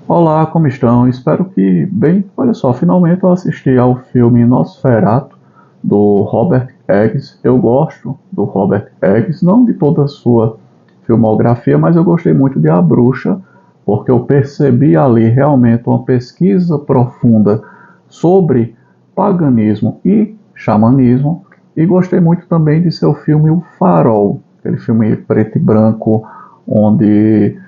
Olá, como estão? Espero que bem. Olha só, finalmente eu assisti ao filme Nosferatu, do Robert Eggers. Eu gosto do Robert Eggers, não de toda a sua filmografia, mas eu gostei muito de A Bruxa, porque eu percebi ali realmente uma pesquisa profunda sobre paganismo e xamanismo, e gostei muito também de seu filme O Farol, aquele filme preto e branco, onde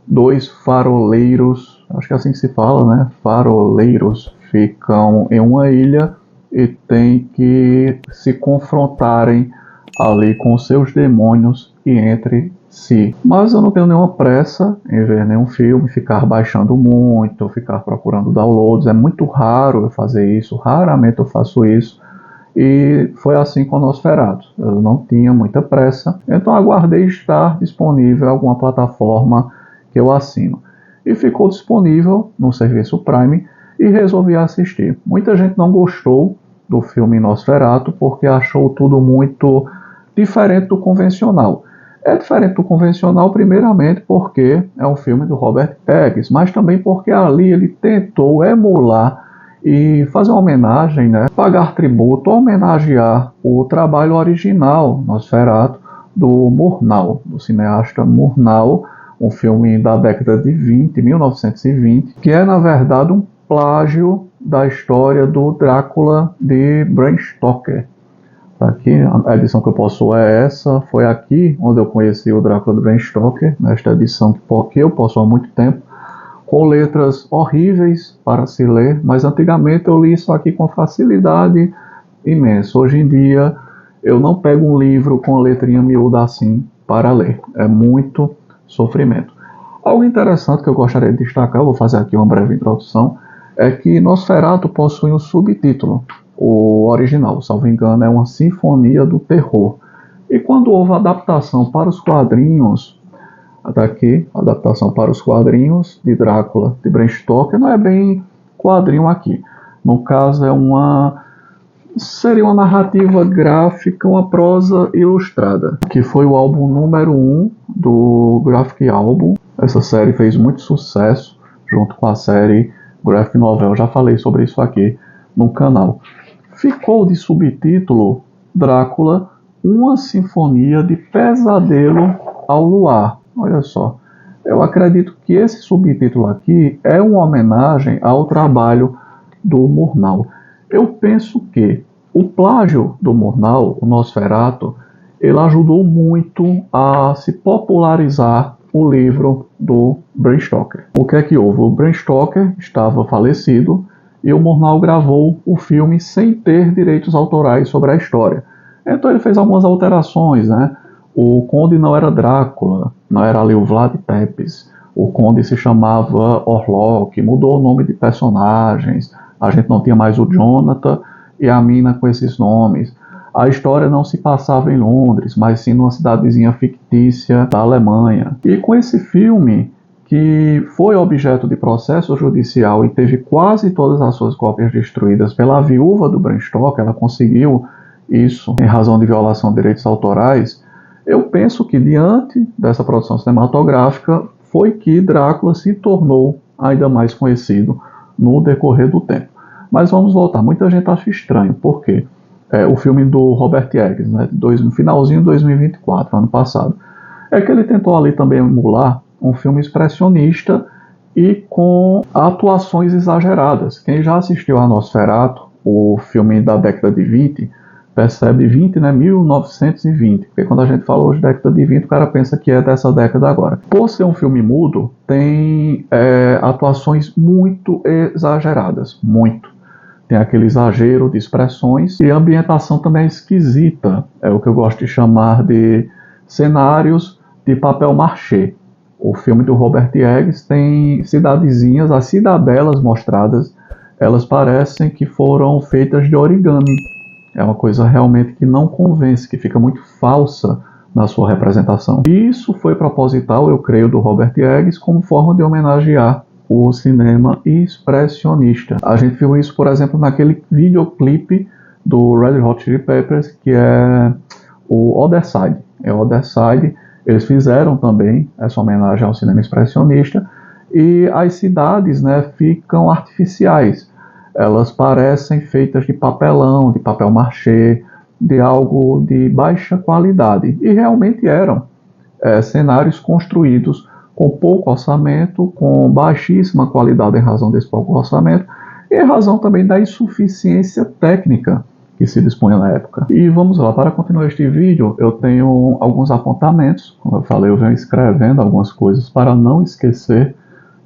dois faroleiros, acho que é assim que se fala, né? Faroleiros ficam em uma ilha e têm que se confrontarem ali com seus demônios e entre si. Mas eu não tenho nenhuma pressa em ver nenhum filme, ficar baixando muito, ficar procurando downloads. É muito raro eu fazer isso, raramente eu faço isso. E foi assim com o Nosferatu. Eu não tinha muita pressa, então aguardei estar disponível em alguma plataforma que eu assino. E ficou disponível no serviço Prime e resolvi assistir. Muita gente não gostou do filme Nosferatu porque achou tudo muito diferente do convencional. É diferente do convencional, primeiramente, porque é um filme do Robert Eggers, mas também porque ali ele tentou emular e fazer uma homenagem, né, pagar tributo, homenagear o trabalho original, Nosferatu, do Murnau, do cineasta Murnau, um filme da década de 20, 1920, que é, na verdade, um plágio da história do Drácula de Bram Stoker. Tá aqui, a edição que eu possuo é essa, foi aqui onde eu conheci o Drácula de Bram Stoker, nesta edição que eu possuo há muito tempo, com letras horríveis para se ler, mas antigamente eu li isso aqui com facilidade imensa. Hoje em dia eu não pego um livro com letrinha miúda assim para ler, é muito sofrimento. Algo interessante que eu gostaria de destacar, vou fazer aqui uma breve introdução, é que Nosferatu possui um subtítulo, o original, salvo engano, é uma Sinfonia do Terror. E quando houve a adaptação para os quadrinhos, daqui, a adaptação para os quadrinhos de Drácula de Bram Stoker, não é bem quadrinho aqui. No caso, seria uma narrativa gráfica, uma prosa ilustrada, que foi o álbum número 1 do Graphic Album. Essa série fez muito sucesso, junto com a série Graphic Novel. Já falei sobre isso aqui no canal. Ficou de subtítulo Drácula, uma sinfonia de pesadelo ao luar. Olha só, eu acredito que esse subtítulo aqui é uma homenagem ao trabalho do Murnau. Eu penso que o plágio do Murnau, o Nosferatu, ele ajudou muito a se popularizar o livro do Bram Stoker. O que é que houve? O Bram Stoker estava falecido e o Murnau gravou o filme sem ter direitos autorais sobre a história. Então ele fez algumas alterações, né? O Conde não era Drácula, não era ali o Vlad Tepes. O Conde se chamava Orlok, mudou o nome de personagens. A gente não tinha mais o Jonathan e a mina com esses nomes. A história não se passava em Londres, mas sim numa cidadezinha fictícia da Alemanha. E com esse filme, que foi objeto de processo judicial e teve quase todas as suas cópias destruídas pela viúva do Bram Stoker, ela conseguiu isso em razão de violação de direitos autorais. Eu penso que diante dessa produção cinematográfica foi que Drácula se tornou ainda mais conhecido no decorrer do tempo. Mas vamos voltar, muita gente acha estranho, por quê? O filme do Robert Eggers, né, no finalzinho de 2024, ano passado, é que ele tentou ali também emular um filme expressionista e com atuações exageradas. Quem já assistiu a Nosferatu, o filme da década de 20, percebe 20, né, 1920, porque quando a gente fala hoje década de 20, o cara pensa que é dessa década agora. Por ser um filme mudo, tem atuações muito exageradas, muito. Tem aquele exagero de expressões e a ambientação também é esquisita. É o que eu gosto de chamar de cenários de papel machê. O filme do Robert Eggers tem cidadezinhas, as cidadelas mostradas, elas parecem que foram feitas de origami. É uma coisa realmente que não convence, que fica muito falsa na sua representação. E isso foi proposital, eu creio, do Robert Eggers como forma de homenagear o cinema expressionista. A gente viu isso, por exemplo, naquele videoclipe do Red Hot Chili Peppers, que é o Other Side. É o Other Side. Eles fizeram também essa homenagem ao cinema expressionista e as cidades, né, ficam artificiais. Elas parecem feitas de papelão, de papel machê, de algo de baixa qualidade. E realmente eram cenários construídos com pouco orçamento, com baixíssima qualidade em razão desse pouco orçamento, e em razão também da insuficiência técnica que se dispunha na época. E vamos lá, para continuar este vídeo, eu tenho alguns apontamentos. Como eu falei, eu venho escrevendo algumas coisas para não esquecer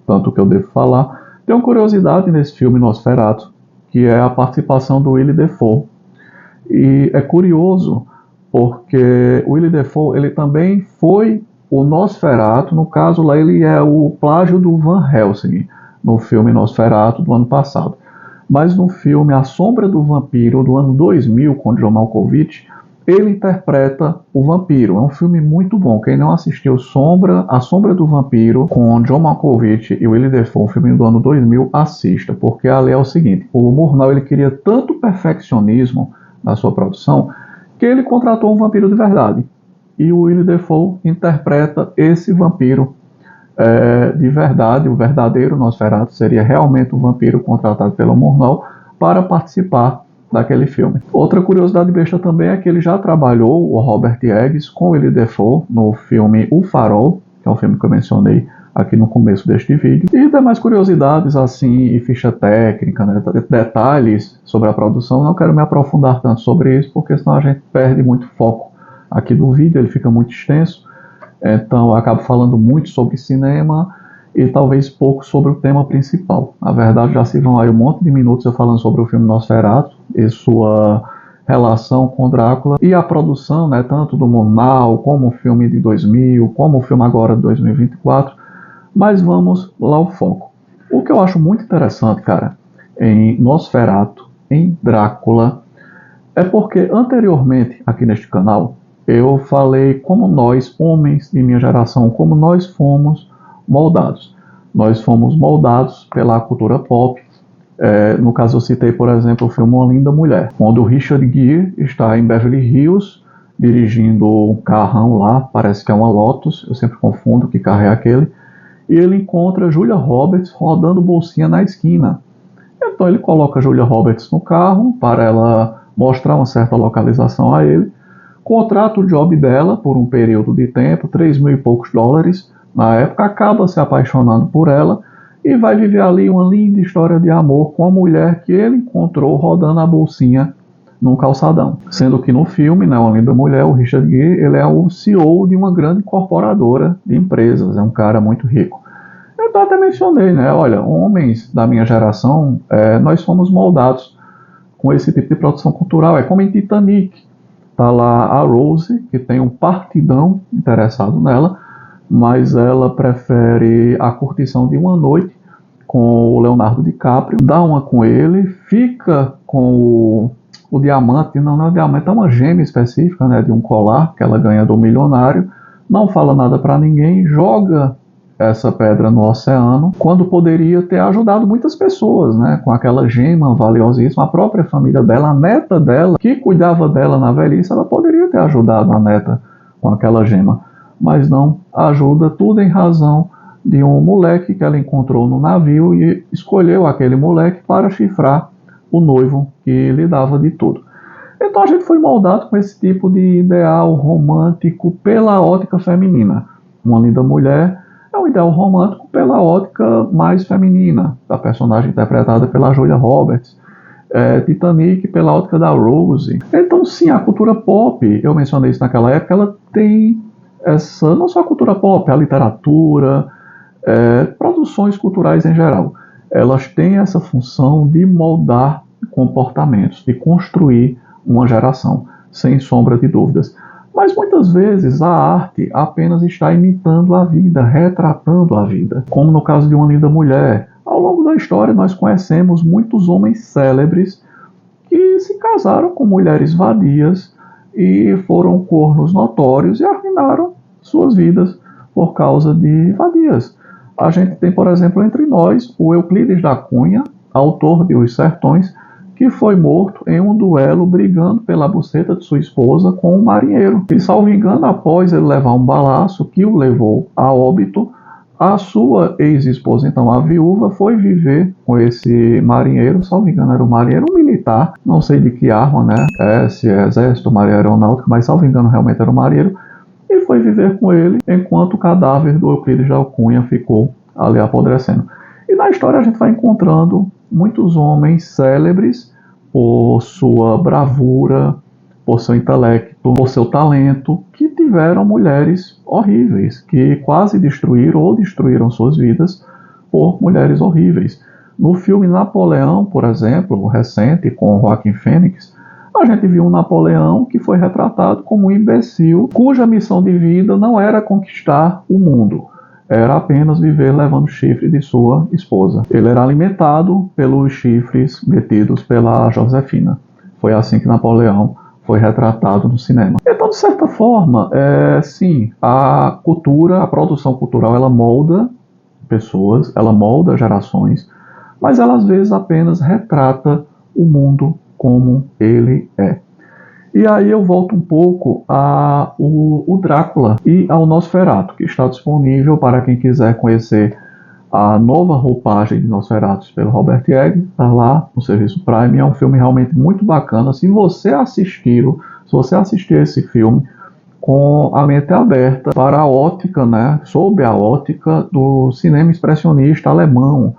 tanto que eu devo falar. Tem uma curiosidade nesse filme Nosferatu, que é a participação do Willem Dafoe. E é curioso porque o Willem Dafoe, ele também foi o Nosferatu. No caso lá, ele é o plágio do Van Helsing no filme Nosferatu do ano passado. Mas no filme A Sombra do Vampiro, do ano 2000, com John Malkovich, ele interpreta o vampiro. É um filme muito bom. Quem não assistiu A Sombra do Vampiro, com John Malkovich e Willem Dafoe, um filme do ano 2000, assista. Porque ali é o seguinte, o Murnau, ele queria tanto perfeccionismo na sua produção, que ele contratou um vampiro de verdade. E o Willem Dafoe interpreta esse vampiro de verdade. O verdadeiro Nosferatu seria realmente o vampiro contratado pelo Murnau para participar daquele filme. Outra curiosidade besta também é que ele já trabalhou, o Robert Eggers, com o Willem Dafoe no filme O Farol, que é um filme que eu mencionei aqui no começo deste vídeo. E demais curiosidades assim, e ficha técnica, né, detalhes sobre a produção. Não quero me aprofundar tanto sobre isso, porque senão a gente perde muito foco aqui do vídeo, ele fica muito extenso. Então eu acabo falando muito sobre cinema e talvez pouco sobre o tema principal. Na verdade, já se vão aí um monte de minutos eu falando sobre o filme Nosferatu e sua relação com Drácula e a produção, né, tanto do Murnau como o filme de 2000, como o filme agora de 2024. Mas vamos lá ao foco. O que eu acho muito interessante, cara, em Nosferatu, em Drácula, é porque anteriormente aqui neste canal eu falei como nós, homens de minha geração, como nós fomos moldados. Nós fomos moldados pela cultura pop. No caso eu citei, por exemplo, o filme Uma Linda Mulher, onde o Richard Gere está em Beverly Hills, dirigindo um carrão lá, parece que é uma Lotus, eu sempre confundo que carro é aquele, e ele encontra Julia Roberts rodando bolsinha na esquina. Então ele coloca Julia Roberts no carro para ela mostrar uma certa localização a ele, contrata o job dela por um período de tempo, 3 mil e poucos dólares na época, acaba se apaixonando por ela e vai viver ali uma linda história de amor com a mulher que ele encontrou rodando a bolsinha num calçadão. Sendo que no filme, né, Uma Linda Mulher, o Richard Gere, ele é o CEO de uma grande incorporadora de empresas, é um cara muito rico. Eu até mencionei, né, olha, homens da minha geração, nós somos moldados com esse tipo de produção cultural, é como em Titanic. Tá lá a Rose, que tem um partidão interessado nela, mas ela prefere a curtição de uma noite com o Leonardo DiCaprio, dá uma com ele, fica com o diamante, não é o diamante, é uma gema específica, né, de um colar que ela ganha do milionário, não fala nada para ninguém, joga essa pedra no oceano, quando poderia ter ajudado muitas pessoas, né, com aquela gema valiosíssima. A própria família dela, a neta dela, que cuidava dela na velhice, ela poderia ter ajudado a neta com aquela gema, mas não ajuda, tudo em razão de um moleque que ela encontrou no navio e escolheu aquele moleque para chifrar o noivo que lhe dava de tudo. Então a gente foi moldado com esse tipo de ideal romântico pela ótica feminina. Uma Linda Mulher é um ideal romântico pela ótica mais feminina, da personagem interpretada pela Julia Roberts. Titanic pela ótica da Rose. Então sim, a cultura pop, eu mencionei isso naquela época, ela tem essa, não só a cultura pop, a literatura, produções culturais em geral, elas têm essa função de moldar comportamentos, de construir uma geração, sem sombra de dúvidas. Mas muitas vezes a arte apenas está imitando a vida, retratando a vida. Como no caso de Uma Linda Mulher. Ao longo da história nós conhecemos muitos homens célebres que se casaram com mulheres vadias e foram cornos notórios e arruinaram suas vidas por causa de vadias. A gente tem, por exemplo, entre nós, o Euclides da Cunha, autor de Os Sertões, que foi morto em um duelo brigando pela buceta de sua esposa com um marinheiro. E, salvo engano, após ele levar um balaço que o levou a óbito, A sua ex-esposa, então, a viúva, foi viver com esse marinheiro, salvo engano era um marinheiro, um militar, não sei de que arma, né? Se é exército, marinha aeronáutica, mas salvo engano realmente era um marinheiro, e foi viver com ele enquanto o cadáver do Euclides de Alcunha ficou ali apodrecendo. E na história a gente vai encontrando muitos homens célebres por sua bravura, por seu intelecto, por seu talento, que tiveram mulheres horríveis, que quase destruíram ou destruíram suas vidas por mulheres horríveis. No filme Napoleão, por exemplo, recente, com Joaquin Phoenix, a gente viu um Napoleão que foi retratado como um imbecil, cuja missão de vida não era conquistar o mundo, era apenas viver levando chifre de sua esposa. Ele era alimentado pelos chifres metidos pela Josefina. Foi assim que Napoleão foi retratado no cinema. Então, de certa forma, sim, a cultura, a produção cultural, ela molda pessoas, ela molda gerações, mas ela às vezes apenas retrata o mundo como ele é. E aí eu volto um pouco ao Drácula e ao Nosferatu, que está disponível para quem quiser conhecer a nova roupagem de Nosferatu pelo Robert Eggers, está lá no serviço Prime. É um filme realmente muito bacana. Se você assistir esse filme com a mente aberta para a ótica, né, sob a ótica do cinema expressionista alemão,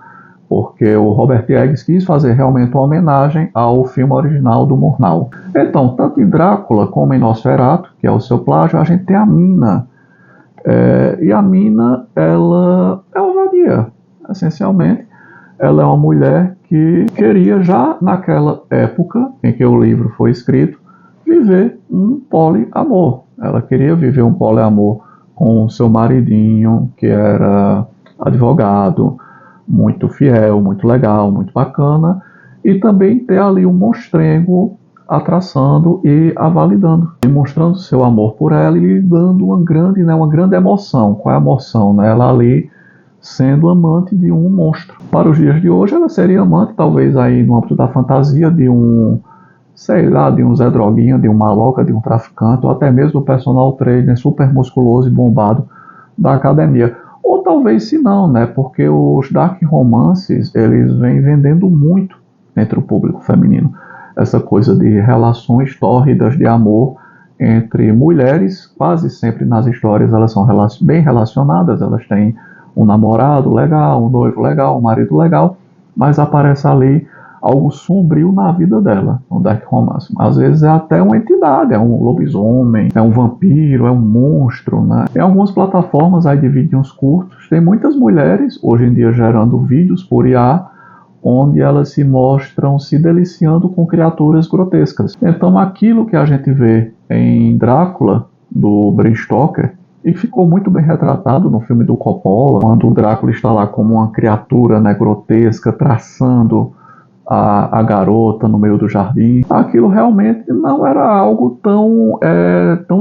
porque o Robert Eggers quis fazer realmente uma homenagem ao filme original do Murnau. Então, tanto em Drácula como em Nosferatu, que é o seu plágio, a gente tem a Mina. E a Mina, ela é uma vadia, essencialmente. Ela é uma mulher que queria, já naquela época em que o livro foi escrito, viver um poliamor. Ela queria viver um poliamor com seu maridinho, que era advogado, muito fiel, muito legal, muito bacana, e também ter ali um monstrengo atraçando e a validando, demonstrando seu amor por ela e lhe dando uma grande emoção. Qual é a emoção? Né? Ela ali sendo amante de um monstro. Para os dias de hoje, ela seria amante, talvez aí no âmbito da fantasia, de um, sei lá, de um Zé Droguinha, de um maloca, de um traficante, ou até mesmo do personal trainer super musculoso e bombado da academia. Ou talvez se não, né? Porque os dark romances, eles vêm vendendo muito entre o público feminino. Essa coisa de relações tórridas de amor entre mulheres, quase sempre nas histórias elas são bem relacionadas, elas têm um namorado legal, um noivo legal, um marido legal, mas aparece ali algo sombrio na vida dela, no dark romance. Às vezes é até uma entidade, é um lobisomem, é um vampiro, é um monstro, né? Em algumas plataformas aí de vídeos curtos, tem muitas mulheres, hoje em dia gerando vídeos por IA, onde elas se mostram se deliciando com criaturas grotescas. Então aquilo que a gente vê em Drácula, do Bram Stoker, e ficou muito bem retratado no filme do Coppola, quando o Drácula está lá como uma criatura, né, grotesca, traçando a garota no meio do jardim. Aquilo realmente não era algo tão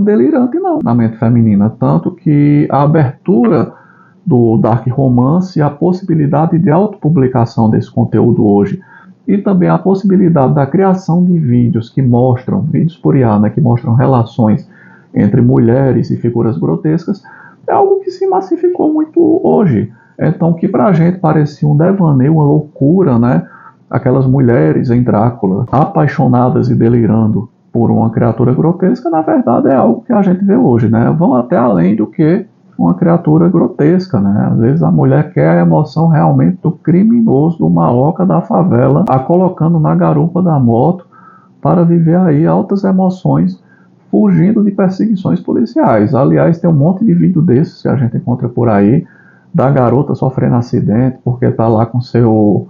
delirante não, na mente feminina. Tanto que a abertura do dark romance, a possibilidade de autopublicação desse conteúdo hoje, e também a possibilidade da criação de vídeos que mostram, vídeos por IA, né, que mostram relações entre mulheres e figuras grotescas, é algo que se massificou muito hoje. Então, que pra gente parecia um devaneio, uma loucura, né? Aquelas mulheres em Drácula, apaixonadas e delirando por uma criatura grotesca, na verdade é algo que a gente vê hoje, né? Vão até além do que uma criatura grotesca, né? Às vezes a mulher quer a emoção realmente do criminoso, do maloca da favela, a colocando na garupa da moto para viver aí altas emoções, fugindo de perseguições policiais. Aliás, tem um monte de vídeo desses que a gente encontra por aí, da garota sofrendo acidente porque está lá com seu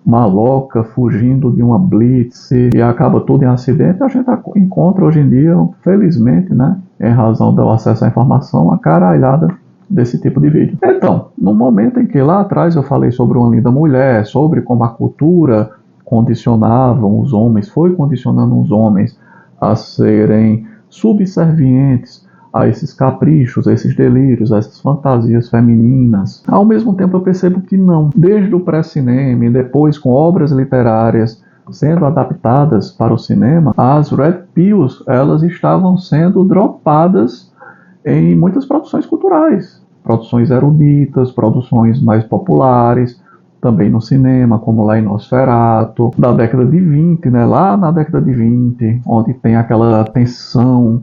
maloca fugindo de uma blitz e acaba tudo em acidente. A gente encontra hoje em dia, felizmente, né, em razão do acesso à informação, uma caralhada desse tipo de vídeo. Então, no momento em que lá atrás eu falei sobre Uma Linda Mulher, sobre como a cultura condicionava os homens, foi condicionando os homens a serem subservientes a esses caprichos, a esses delírios, a essas fantasias femininas. Ao mesmo tempo eu percebo que não. Desde o pré-cinema e depois com obras literárias sendo adaptadas para o cinema, as Red Pills, elas estavam sendo dropadas em muitas produções culturais. produções eruditas, produções mais populares, também no cinema, como lá em Nosferatu, da década de 20, né? Lá na década de 20, onde tem aquela tensão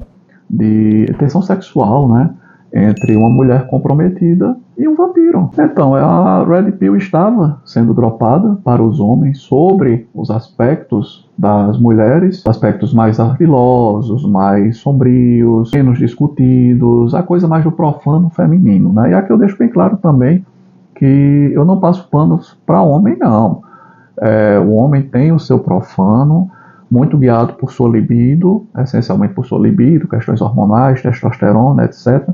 sexual, né? Entre uma mulher comprometida e um vampiro. Então, a Red Pill estava sendo dropada para os homens sobre os aspectos das mulheres, aspectos mais ardilosos, mais sombrios, menos discutidos, a coisa mais do profano feminino, né? E aqui eu deixo bem claro também que eu não passo panos para homem, não. O homem tem o seu profano, muito guiado por sua libido, essencialmente por sua libido, questões hormonais, testosterona, etc.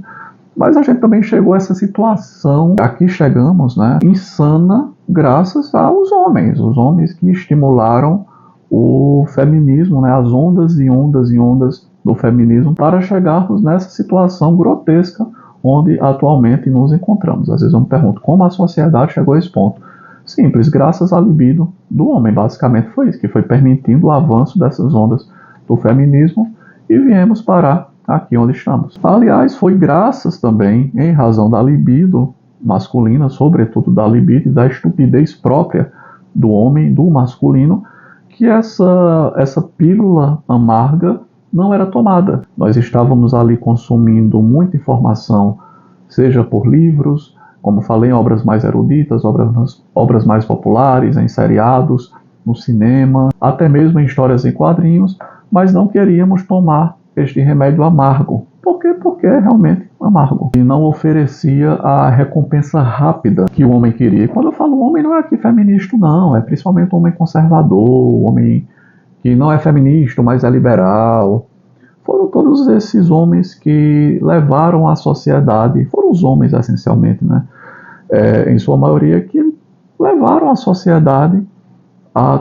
Mas a gente também chegou a essa situação, aqui chegamos, né, insana, graças aos homens. Os homens que estimularam o feminismo, né, as ondas e ondas e ondas do feminismo, para chegarmos nessa situação grotesca onde atualmente nos encontramos. Às vezes eu me pergunto como a sociedade chegou a esse ponto. Simples, graças à libido do homem, basicamente foi isso, que foi permitindo o avanço dessas ondas do feminismo e viemos parar aqui onde estamos. Aliás, foi graças também, em razão da libido masculina, sobretudo da libido e da estupidez própria do homem, do masculino, que essa pílula amarga não era tomada. Nós estávamos ali consumindo muita informação, seja por livros, como falei, em obras mais eruditas, obras mais populares, em seriados, no cinema, até mesmo em histórias em quadrinhos, mas não queríamos tomar este remédio amargo. Por quê? Porque é realmente amargo. E não oferecia a recompensa rápida que o homem queria. E quando eu falo homem, não é aqui feminista, não. É principalmente o homem conservador, o homem que não é feminista, mas é liberal. Foram todos esses homens que levaram a sociedade, foram os homens essencialmente, né? Em sua maioria, que levaram a sociedade,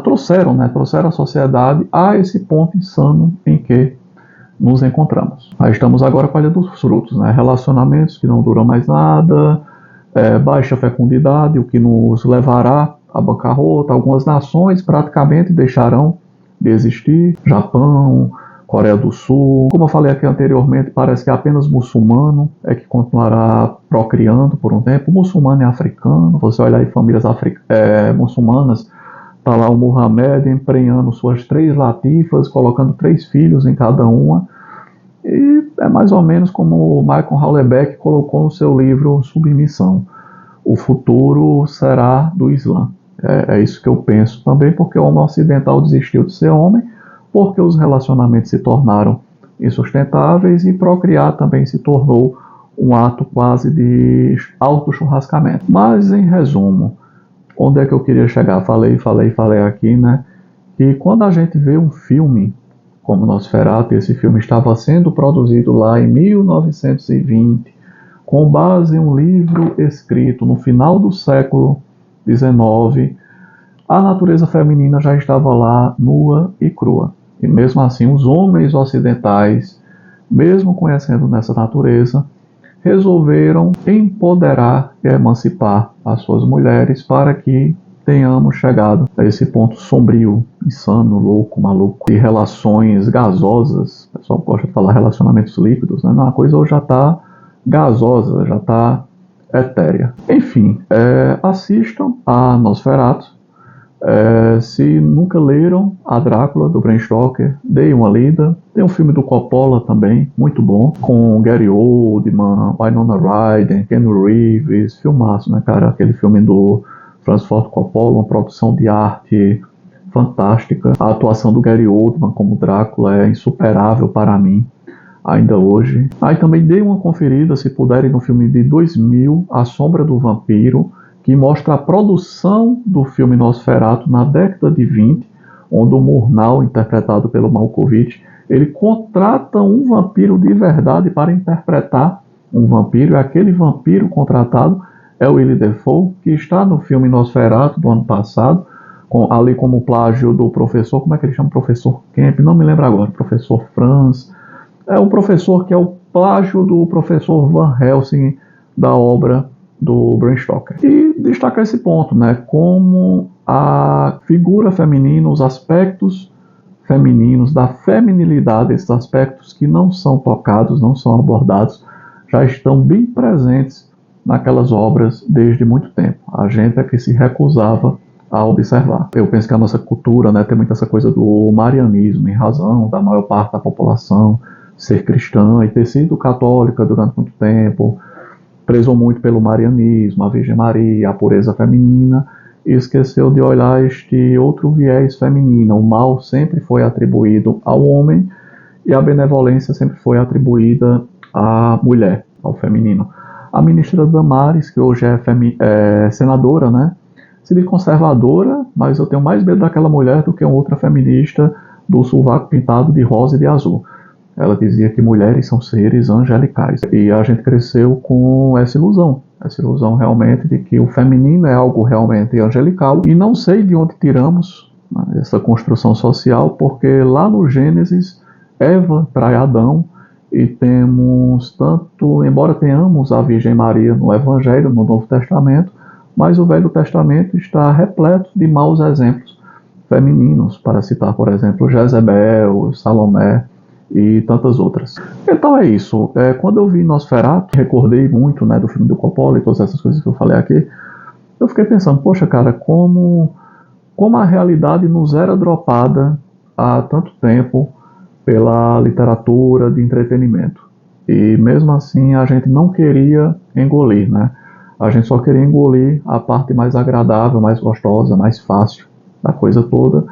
trouxeram a sociedade a esse ponto insano em que nos encontramos. Aí estamos agora colhendo os frutos, né? Relacionamentos que não duram mais nada, baixa fecundidade, o que nos levará à bancarrota. Algumas nações praticamente deixarão de existir, Japão, Coreia do Sul. Como eu falei aqui anteriormente, parece que apenas muçulmano é que continuará procriando por um tempo. Muçulmano e africano, você olha aí famílias muçulmanas, está lá o Muhammad emprenhando suas 3 latifas, colocando 3 filhos em cada uma. E é mais ou menos como o Michael Houellebecq colocou no seu livro Submissão. O futuro será do Islã. É isso que eu penso também, porque o homem ocidental desistiu de ser homem, porque os relacionamentos se tornaram insustentáveis e procriar também se tornou um ato quase de auto-churrascamento. Mas, em resumo, onde é que eu queria chegar? Falei aqui, né? Que quando a gente vê um filme como Nosferatu, esse filme estava sendo produzido lá em 1920, com base em um livro escrito no final do século XIX, a natureza feminina já estava lá nua e crua. E mesmo assim, os homens ocidentais, mesmo conhecendo nessa natureza, resolveram empoderar e emancipar as suas mulheres para que tenhamos chegado a esse ponto sombrio, insano, louco, maluco, de relações gasosas. O pessoal gosta de falar relacionamentos líquidos, né? Não, a coisa hoje já está gasosa, já está etérea. Enfim, assistam a Nosferatu. Se nunca leram a Drácula, do Bram Stoker, deem uma lida. Tem um filme do Coppola também, muito bom, com Gary Oldman, Winona Ryder, Ken Reeves, filmaço, né, cara? Aquele filme do Francis Ford Coppola, uma produção de arte fantástica. A atuação do Gary Oldman como Drácula é insuperável para mim, ainda hoje. Aí também dei uma conferida, se puderem, no filme de 2000, A Sombra do Vampiro, que mostra a produção do filme Nosferatu na década de 20, onde o Murnau, interpretado pelo Malkovich, ele contrata um vampiro de verdade para interpretar um vampiro, e aquele vampiro contratado é o Willem Dafoe, que está no filme Nosferatu do ano passado, ali como plágio do professor, como é que ele chama? Professor Kemp, não me lembro agora, professor Franz. É um professor que é o plágio do professor Van Helsing da obra do Bram Stoker. E destacar esse ponto, né, como a figura feminina, os aspectos femininos, da feminilidade, esses aspectos que não são tocados, não são abordados, já estão bem presentes naquelas obras desde muito tempo. A gente é que se recusava a observar. Eu penso que a nossa cultura, né, tem muito essa coisa do marianismo, em razão da maior parte da população ser cristã e ter sido católica durante muito tempo, prezou muito pelo marianismo, a Virgem Maria, a pureza feminina, e esqueceu de olhar este outro viés feminino. O mal sempre foi atribuído ao homem e a benevolência sempre foi atribuída à mulher, ao feminino. A ministra Damares, que hoje é senadora, né, se diz conservadora, mas eu tenho mais medo daquela mulher do que outra feminista do sovaco pintado de rosa e de azul. Ela dizia que mulheres são seres angelicais. E a gente cresceu com essa ilusão realmente de que o feminino é algo realmente angelical. E não sei de onde tiramos, né, essa construção social, porque lá no Gênesis, Eva trai Adão, e temos tanto, embora tenhamos a Virgem Maria no Evangelho, no Novo Testamento, mas o Velho Testamento está repleto de maus exemplos femininos, para citar, por exemplo, Jezebel, Salomé e tantas outras. Então é isso. Quando eu vi Nosferatu, recordei muito, né, do filme do Coppola e todas essas coisas que eu falei aqui, eu fiquei pensando, poxa, cara, como a realidade nos era dropada há tanto tempo pela literatura de entretenimento. E mesmo assim a gente não queria engolir, né? A gente só queria engolir a parte mais agradável, mais gostosa, mais fácil da coisa toda,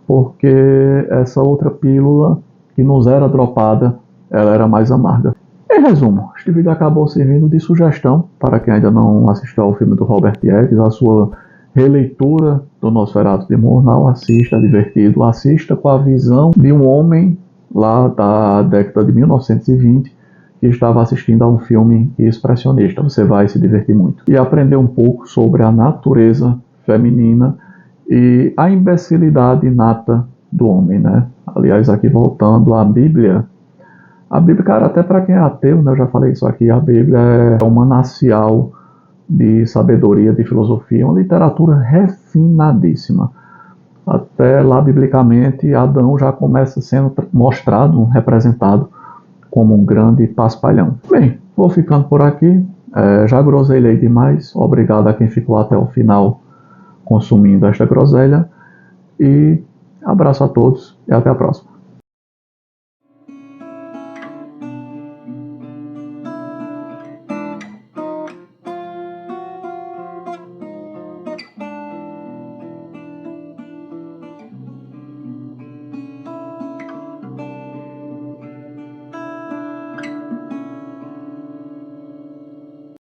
porque essa outra pílula que nos era dropada, ela era mais amarga. Em resumo, este vídeo acabou servindo de sugestão para quem ainda não assistiu ao filme do Robert Eggers, a sua releitura do Nosferatu de Murnau. Assista, é divertido, assista com a visão de um homem lá da década de 1920, que estava assistindo a um filme expressionista. Você vai se divertir muito. E aprender um pouco sobre a natureza feminina e a imbecilidade inata do homem, né? Aliás, aqui voltando à Bíblia. A Bíblia, cara, até para quem é ateu, né, eu já falei isso aqui, a Bíblia é um manancial de sabedoria, de filosofia, uma literatura refinadíssima. Até lá, biblicamente, Adão já começa sendo mostrado, representado como um grande paspalhão. Bem, vou ficando por aqui. Já groselhei demais. Obrigado a quem ficou até o final consumindo esta groselha. E abraço a todos e até a próxima.